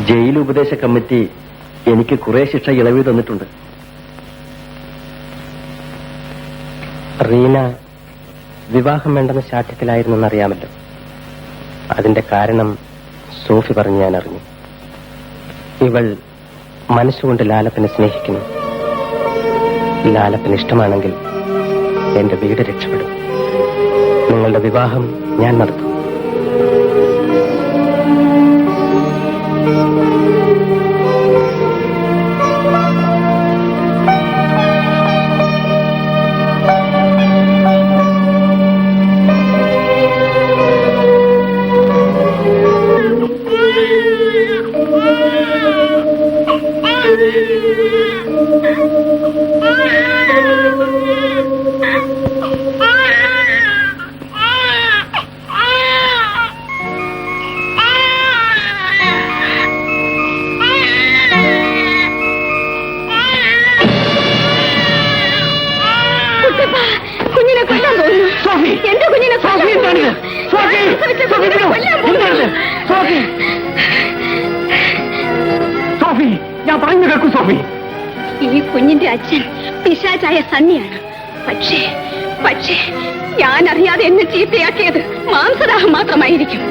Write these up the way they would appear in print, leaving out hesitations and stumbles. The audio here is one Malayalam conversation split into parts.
ജയിൽ ഉപദേശ കമ്മിറ്റി എനിക്ക് കുറെ ശിക്ഷ ഇളവ് തന്നിട്ടുണ്ട്. റീന വിവാഹം വേണ്ടെന്ന ശാഠ്യത്തിലായിരുന്നെന്നറിയാമല്ലോ. അതിന്റെ കാരണം സോഫി പറഞ്ഞ് ഞാൻ അറിഞ്ഞു. ഇവൾ മനസ്സുകൊണ്ട് ലാലപ്പനെ സ്നേഹിക്കുന്നു. ലാലപ്പന് ഇഷ്ടമാണെങ്കിൽ എന്റെ വീട് രക്ഷപ്പെടും. നിങ്ങളുടെ വിവാഹം ഞാൻ നടത്തും. ഈ കുഞ്ഞിന്റെ അച്ഛൻ പിശാചായ സണ്ണിയാണ്. പക്ഷേ ഞാൻ അറിയാതെ എന്നെ ചീത്തയാക്കിയത് മാംസദാഹം മാത്രമായിരിക്കും.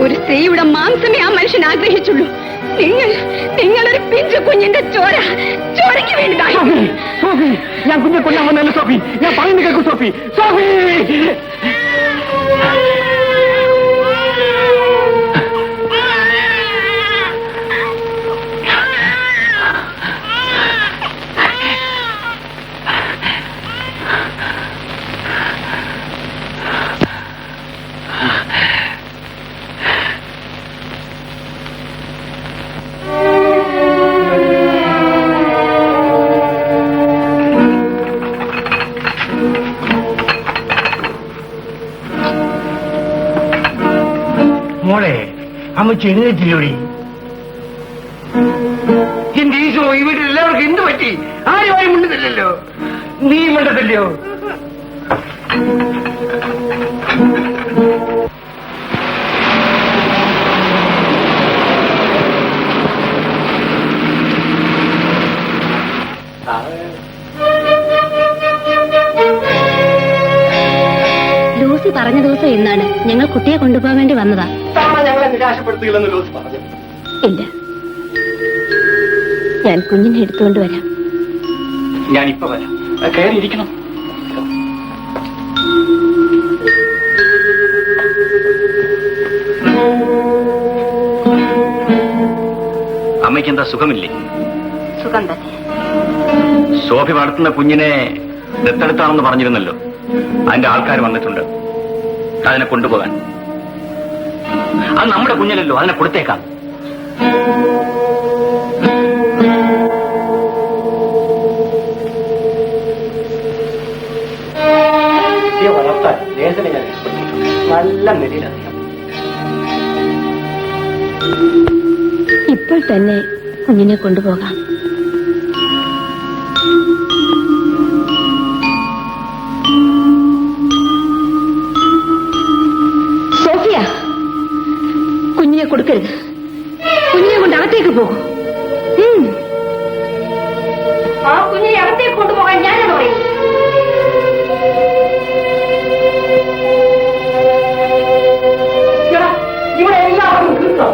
ഒരു സ്ത്രീയുടെ മാംസമേ ആ മനുഷ്യൻ ആഗ്രഹിച്ചുള്ളൂ. നിങ്ങളൊരു പിഞ്ചു കുഞ്ഞിന്റെ ചോരയ്ക്ക് വേണ്ടി ഞാൻ കുഞ്ഞെ കൊല്ലാൻ വന്നല്ലോ സോഫി. ഞാൻ പറയുന്നത് കേൾക്കൂ സോഫി. സോഫി മോളെ അമ്മച്ച് എഴുന്നേറ്റില്ലോടി. എന്റെ ഈശോ, ഇവരെല്ലാവർക്കും എന്ത് പറ്റി? ആരും മിണ്ടുന്നില്ലല്ലോ. നീ മിണ്ടത്തില്ലയോ? ലൂസി പറഞ്ഞ ദിവസം ഇന്നാണ്. ഞങ്ങൾ കുട്ടിയെ കൊണ്ടുപോകാൻ വേണ്ടി വന്നതാ. ഞങ്ങളെ നിരാശപ്പെടുത്തുകയെന്ന് ലൂസി പറഞ്ഞു. ഇല്ല, ഞാൻ കുഞ്ഞിനെ എടുത്തുകൊണ്ട് വരാം. ഞാനിപ്പോ വരാം. കയറിയിരിക്കണം. അമ്മയ്ക്ക് എന്താ സുഖമില്ലേ? സുഖം തന്നെ. സോഫി വളർത്തുന്ന കുഞ്ഞിനെ ദത്തെടുത്താണെന്ന് പറഞ്ഞിരുന്നല്ലോ. അതിന്റെ ആൾക്കാർ വന്നിട്ടുണ്ട് അതിനെ കൊണ്ടുപോകാൻ. അത് നമ്മുടെ കുഞ്ഞിലല്ലോ, അതിനെ കൊടുത്തേക്കാം. വളർത്താൻ ലേസനെ ഞാൻ നല്ല നിലയിലറിയാം. ഇപ്പോൾ തന്നെ കുഞ്ഞിനെ കൊണ്ടുപോകാം. സോഫിയ, കുഞ്ഞിനെ കൊടുക്കരുത്. കുഞ്ഞിനെ കൊണ്ട് അകത്തേക്ക് പോകും. ആ കുഞ്ഞിനെ അകത്തേക്ക് കൊണ്ടുപോകാൻ ഞാനത് പറയും. ഇവിടെ എല്ലാവർക്കും കിട്ടും.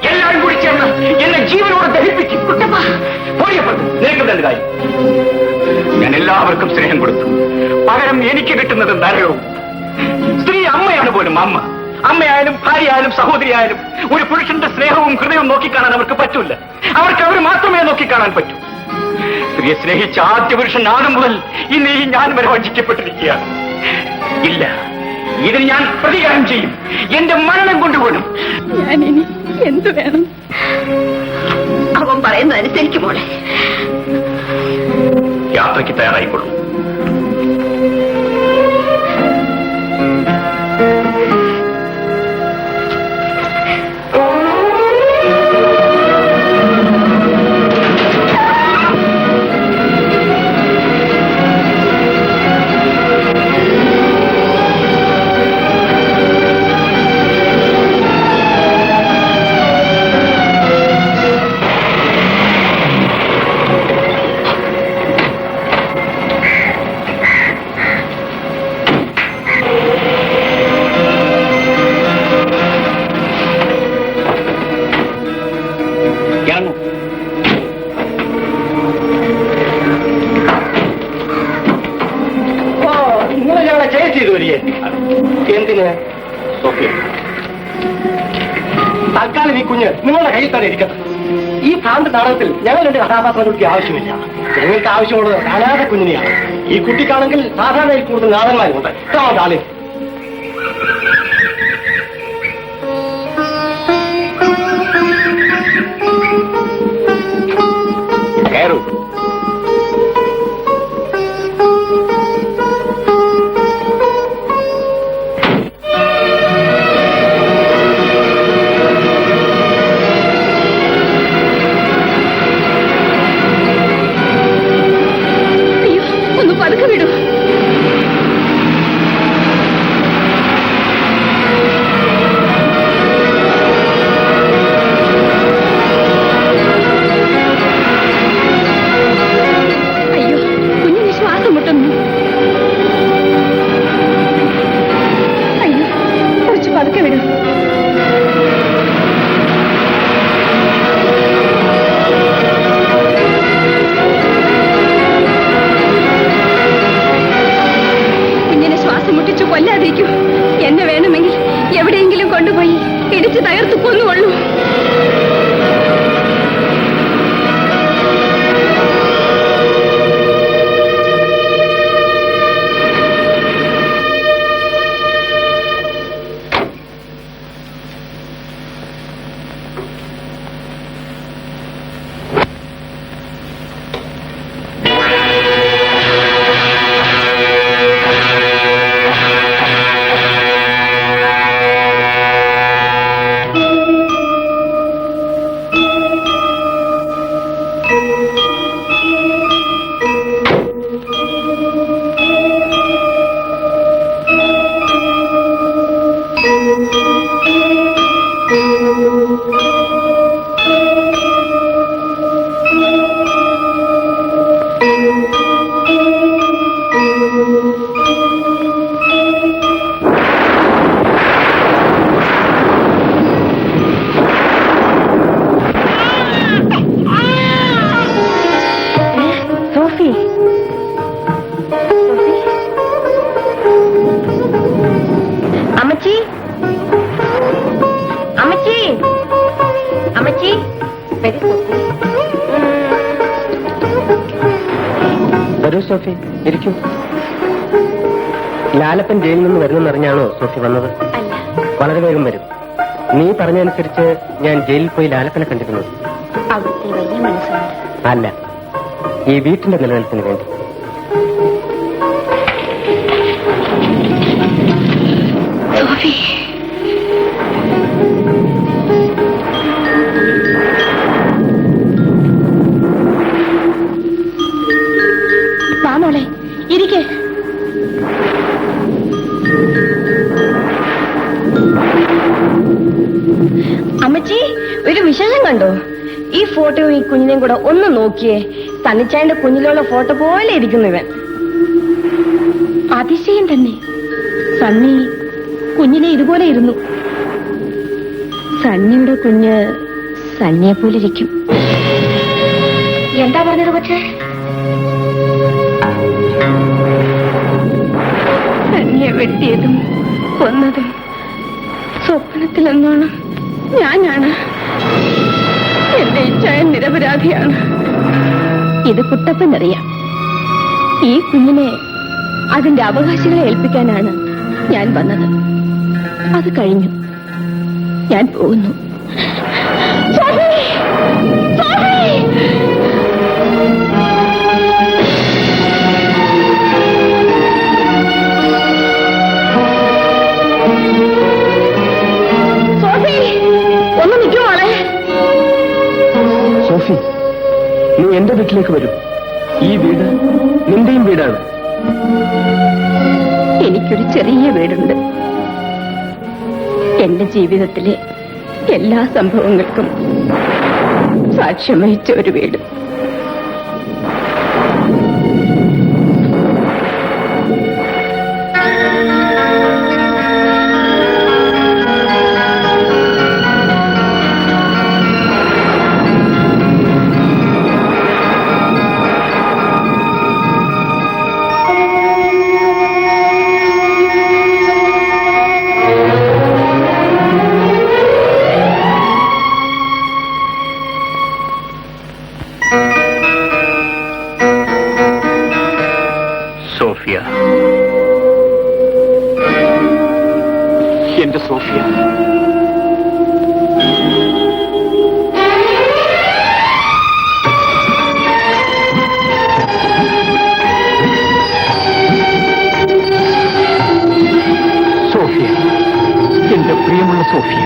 എല്ലാവരും കൂടി ചേർന്ന് എന്നെ ജീവനോട് ദഹിപ്പിക്കും. നിനക്ക് രണ്ട് കാര്യം. ഞാൻ എല്ലാവർക്കും സ്നേഹം കൊടുത്തു. പകരം എനിക്ക് കിട്ടുന്നത് നരകവും. സ്ത്രീ അമ്മയാണ് പോലും. അമ്മയായാലും ഭാര്യയായാലും സഹോദരിയായാലും ഒരു പുരുഷന്റെ സ്നേഹവും ഹൃദയവും നോക്കിക്കാണാൻ അവർക്ക് പറ്റൂല. അവർക്ക് അവർ മാത്രമേ നോക്കിക്കാണാൻ പറ്റൂ. സ്ത്രീയെ സ്നേഹിച്ച ആദ്യ പുരുഷൻ ആദ്യം മുതൽ ഇന്ന് ഈ ഞാൻ വരെ വഞ്ചിക്കപ്പെട്ടിരിക്കുകയാണ്. ഇല്ല, ഇതിന് ഞാൻ പ്രതികാരം ചെയ്യും. എന്റെ മരണം കൊണ്ടുപോലും. ഞാനിനി എന്തു വേണം? അവൻ പറയുന്നതനുസരിക്കും മോളെ. യാത്രയ്ക്ക് തയ്യാറായിക്കൊള്ളൂ. സോഫിയ. സോഫിയ, തൽക്കാലം ഈ കുഞ്ഞ് നിങ്ങളുടെ കയ്യിൽ തന്നെ ഇരിക്കട്ടെ. ഈ ഭ്രാന്ത് നാടകത്തിൽ ഞങ്ങൾ രണ്ട് കഥാപാത്രങ്ങൾക്ക് ആവശ്യമില്ല. ഞങ്ങൾക്ക് ആവശ്യമുള്ളത് അനാഥ കുഞ്ഞിനെയാണ്. ഈ കുട്ടിക്കാണെങ്കിൽ സാധാരണയിൽ കൂടുതൽ നാടന്മാരുണ്ട്. താളി കയറൂ. ഒന്ന് പതുക്കെ വിടൂ. അയ്യോ, കുഞ്ഞിന് ശ്വാസം മുട്ടുന്നു. അയ്യോ, കുറച്ച് പതുക്കെ വിടൂ. മുട്ടിച്ചു കൊല്ലാതിരിക്കൂ. എന്നെ വേണമെങ്കിൽ എവിടെയെങ്കിലും കൊണ്ടുപോയി ഇടിച്ചു തകർത്തു കൊന്നുകൊള്ളൂ. അമ്മച്ചി, അമ്മച്ചി, അമ്മച്ചി, വരൂ സോഫി, ഇരിക്കൂ. ലാലപ്പൻ ജയിലിൽ നിന്ന് വരുന്നെന്നറിഞ്ഞാണോ സോഫി വന്നത്? അല്ല, വളരെ വേഗം വരും. നീ പറഞ്ഞതനുസരിച്ച് ഞാൻ ജയിലിൽ പോയി ലാലപ്പനെ കണ്ടിരുന്നു. അവിടുത്തെ വലിയ മനസ്സുണ്ട്. അല്ല, ഈ വീട്ടിന്റെ നിലനിൽപ്പിന് വേണ്ടി. സോഫി, വാ മോളെ, ഇരിക്കേ. അമ്മച്ചി, ഒരു വിശേഷം കണ്ടോ? ഈ ഫോട്ടോയും ഈ കുഞ്ഞിനെയും കൂടെ ഒന്ന് നോക്കിയേ. തന്നിച്ചായന്റെ കുഞ്ഞിലുള്ള ഫോട്ടോ പോലെ ഇരിക്കുന്നു ഇവൻ. അതിശയം തന്നെ. സണ്ണി കുഞ്ഞിനെ ഇതുപോലെ ഇരുന്നു. സണ്ണിയുടെ കുഞ്ഞ് സണ്ണിയെ പോലെ ഇരിക്കും. എന്താ പറഞ്ഞത് പക്ഷേ? സണ്ണിയെ വെട്ടിയതും കൊന്നതും സ്വപ്നത്തിലെന്നാണ് ഞാനാണ്. എന്റെ ഇച്ഛായൻ നിരപരാധിയാണ്. ഇത് കുട്ടപ്പനറിയാം. ഈ കുഞ്ഞിനെ അതിന്റെ അവകാശികളെ ഏൽപ്പിക്കാനാണ് ഞാൻ വന്നത്. അത് കഴിഞ്ഞു. ഞാൻ പോകുന്നു. ഒന്ന് നിൽക്കുമോളെ. സോഫി, നീ എന്റെ വീട്ടിലേക്ക് വരൂ. ഈ വീട് നിന്റെയും വീടാണ്. എനിക്കൊരു ചെറിയ വീടുണ്ട്. എന്റെ ജീവിതത്തിലെ എല്ലാ സംഭവങ്ങൾക്കും സാക്ഷ്യം വഹിച്ച ഒരു വീട്. സോഫിയ. സോഫിയ, എന്റെ പ്രിയമുള്ള സോഫിയ.